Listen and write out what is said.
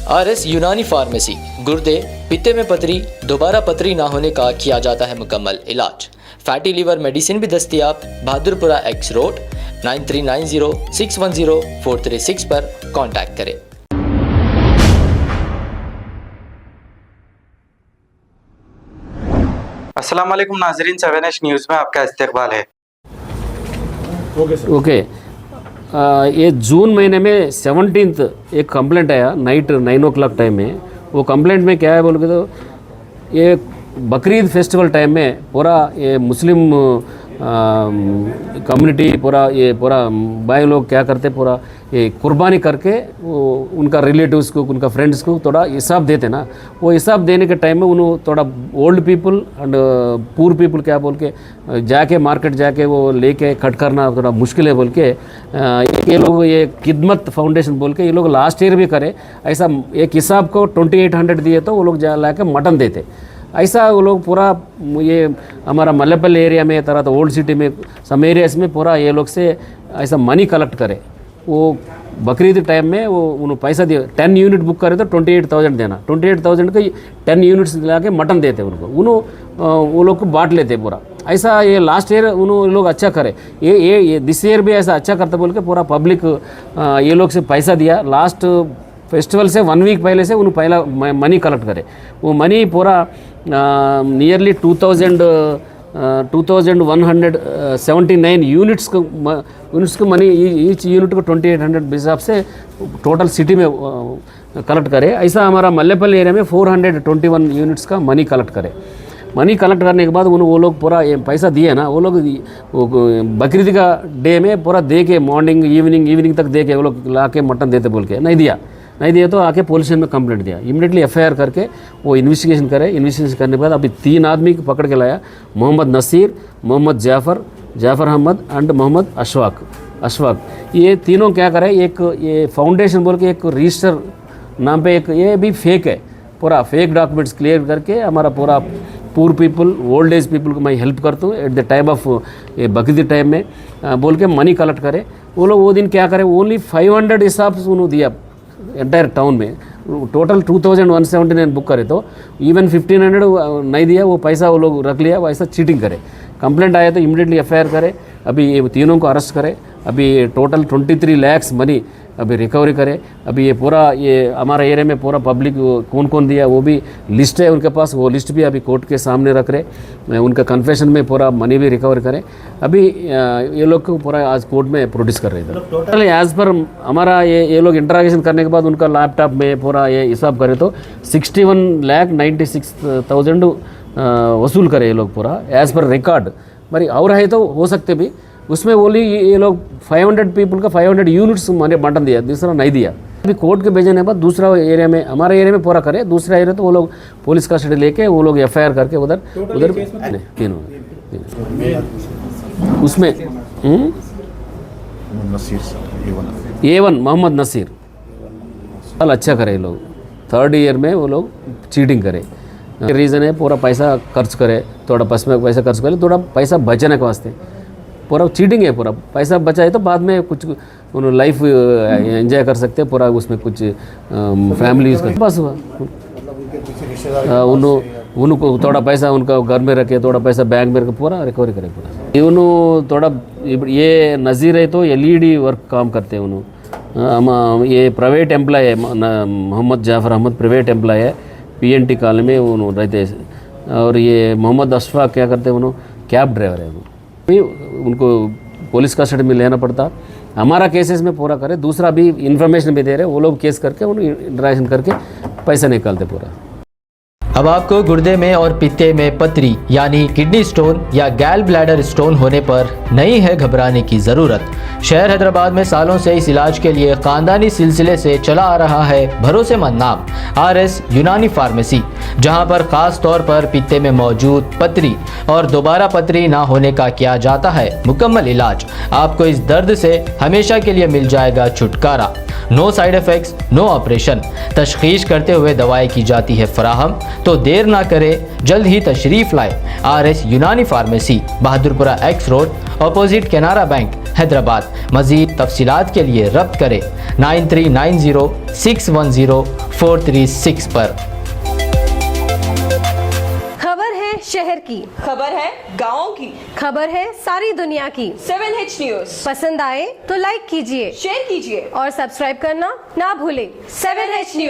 RS यूनानी pharmacy, गुर्दे, पित्ते में पथरी, दोबारा पथरी ना होने का किया जाता है मुकम्मल इलाज। फैटी लीवर मेडिसिन भी दस्तियाब। बहादुरपुरा X रोड 9390610436 पर कांटेक्ट करें। अस्सलाम वालेकुम नाज़रीन, 7H न्यूज़ में आपका इस्तकबाल है। ओके ये जून महीने में 17th एक कंप्लेंट आया नाइट 9 o'clock टाइम में। वो कंप्लेंट में क्या है बोल के तो ये बकरीद फेस्टिवल टाइम में पूरा ये मुस्लिम कम्युनिटी पूरा भाई लोग क्या करते पूरा ये कुर्बानी करके वो उनका रिलेटिव्स को उनका फ्रेंड्स को थोड़ा हिसाब देते ना। वो हिसाब देने के टाइम में उन्होंने थोड़ा ओल्ड पीपल एंड पूर पीपल क्या बोल के जाके मार्केट जाके वो लेके कट करना थोड़ा मुश्किल है बोल के ये लोग ये खिदमत फाउंडेशन बोल के ये लोग लास्ट ईयर भी करे। ऐसा एक हिसाब को 2800 दिए तो वो लोग जा ला के मटन देते। ऐसा वो लोग पूरा ये हमारा मल्लेपल्ली एरिया में तरह तो ओल्ड सिटी में सम एरियाज में पूरा ये लोग से ऐसा मनी कलेक्ट करे। वो बकरीद टाइम में वो उन्होंने पैसा दिया 10 यूनिट बुक करे तो 28,000 देना। 28,000 का 10 यूनिट्स ला के मटन देते उनको। वो लोग को बांट लेते पूरा। ऐसा ये लास्ट ईयर उन्होंने लोग अच्छा करे। ये दिस ईयर भी ऐसा अच्छा करते बोल के पूरा पब्लिक ये लोग से पैसा दिया। लास्ट फेस्टिवल से 1 वीक पहले से उन्होंने पहला मनी कलेक्ट करे। वो मनी पूरा नियरली 2,179 यूनिट्स को मनी ईच यूनिट को 2,800 हिसाब से टोटल सिटी में कलेक्ट करे। ऐसा हमारा मल्लेपल्ली एरिया में 421 यूनिट्स का मनी कलेक्ट करे। मनी कलेक्ट करने के बाद वो लोग पूरा ये पैसा दिए ना। वो लोग बकरीद का डे में पूरा दे के मॉर्निंग इवनिंग तक दे के वो लोग ला के मटन देते बोल के नहीं दिया तो आके पुलिस में कंप्लेंट दिया। इमीडिएटली FIR करके वो इन्वेस्टिगेशन करे। इन्वेस्टिगेशन करने के बाद अभी 3 आदमी को पकड़ के लाया। मोहम्मद नसीर, मोहम्मद जाफ़र अहमद एंड मोहम्मद अशफाक। ये तीनों क्या करे एक ये फाउंडेशन बोल के एक रजिस्टर नाम पे एक ये भी फेक है। पूरा फेक डॉक्यूमेंट्स क्लियर करके हमारा पूरा पूर पीपल ओल्ड एज पीपल को मैं हेल्प करता हूँ एट द टाइम ऑफ ये बकरीद टाइम में बोल के मनी कलेक्ट करे। वो लोग वो दिन क्या करे ओनली 500 हिसाब से उन्होंने दिया एंटायर टाउन में। टोटल 2,179 बुक करे तो इवन 1,500 नहीं दिया। वो पैसा वो लोग रख लिया। वो ऐसा चीटिंग करे। कंप्लेंट आया तो इमीडिएटली FIR करे। अभी ये तीनों को अरेस्ट करे। अभी टोटल 23 lakhs मनी अभी रिकवरी करे। अभी ये पूरा ये हमारा एरिया में पूरा पब्लिक कौन दिया वो भी लिस्ट है उनके पास। वो लिस्ट भी अभी कोर्ट के सामने रख रहे। उनका कन्फेशन में पूरा मनी भी रिकवर करे। अभी ये लोग को पूरा आज कोर्ट में प्रोड्यूस कर रहे थे। टोटल एज पर हमारा ये लोग इंटरागेशन करने के बाद उनका लैपटॉप में पूरा ये हिसाब करे तो 61,96,000 वसूल करे ये लोग पूरा एज पर रिकॉर्ड। मरी और है तो हो सकते भी उसमें बोली ये लोग 500 पीपल का 500 यूनिट्स मटन दिया, दूसरा नहीं दिया। अभी कोर्ट के भेजने के बाद दूसरा एरिया में हमारे एरिया में पूरा करे। दूसरा एरिया तो वो लोग पुलिस कस्टडी लेके वो लोग FIR करके उधर तीनों उसमें A1 मोहम्मद नसीर साल अच्छा करे। ये लोग 3rd ईयर में वो लोग चीटिंग करे। रीज़न है पूरा पैसा खर्च करे। थोड़ा पैसा खर्च करे थोड़ा पैसा बचाने के वास्ते पूरा चीटिंग है। पूरा पैसा बचाए तो बाद में कुछ उन्होंने लाइफ एंजॉय कर सकते हैं। पूरा उसमें कुछ फैमिली यूज़ कर बस हुआ। उनको थोड़ा पैसा उनका घर में रखे थोड़ा पैसा बैंक में रखे पूरा रिकवरी करे पूरा। उन्होंने थोड़ा ये नज़ीर है तो LED वर्क काम करते हैं। उन्होंने ये प्राइवेट एम्प्लॉय है। मोहम्मद जाफ़र अहमद प्राइवेट एम्प्लॉय है PNT कॉलोनी में उन्होंने रहते हैं। और ये मोहम्मद अशफाक क्या करते हैं उन्होंने कैब ड्राइवर है। उनको पुलिस कस्टडी में लेना पड़ता। हमारा केसेस में पूरा करे। दूसरा भी इन्फॉर्मेशन भी दे रहे वो लोग केस करके उन्हें इंटरेक्शन करके पैसा निकालते पूरा। अब आपको गुर्दे में और पित्ते में पथरी यानी किडनी स्टोन या गैल ब्लैडर स्टोन होने पर नहीं है घबराने की ज़रूरत। शहर हैदराबाद में सालों से इस इलाज के लिए ख़ानदानी सिलसिले से चला आ रहा है भरोसेमंद नाम RS यूनानी फार्मेसी, जहां पर ख़ास तौर पर पित्ते में मौजूद पथरी और दोबारा पथरी ना होने का किया जाता है मुकम्मल इलाज। आपको इस दर्द से हमेशा के लिए मिल जाएगा छुटकारा। No side effects, no operation. तशख़ीस करते हुए दवाएं की जाती है फराहम। तो देर ना करें, जल्द ही तशरीफ़ लाए RS यूनानी pharmacy, Bahadurpura X road, opposite Canara bank, Hyderabad. मज़ीद तफसीलात के लिए रब्त करें 93906104 436 पर। खबर है शहर की, खबर है गाँव की, खबर है सारी दुनिया की। 7H न्यूज पसंद आए तो लाइक कीजिए, शेयर कीजिए और सब्सक्राइब करना ना भूलें। 7H news.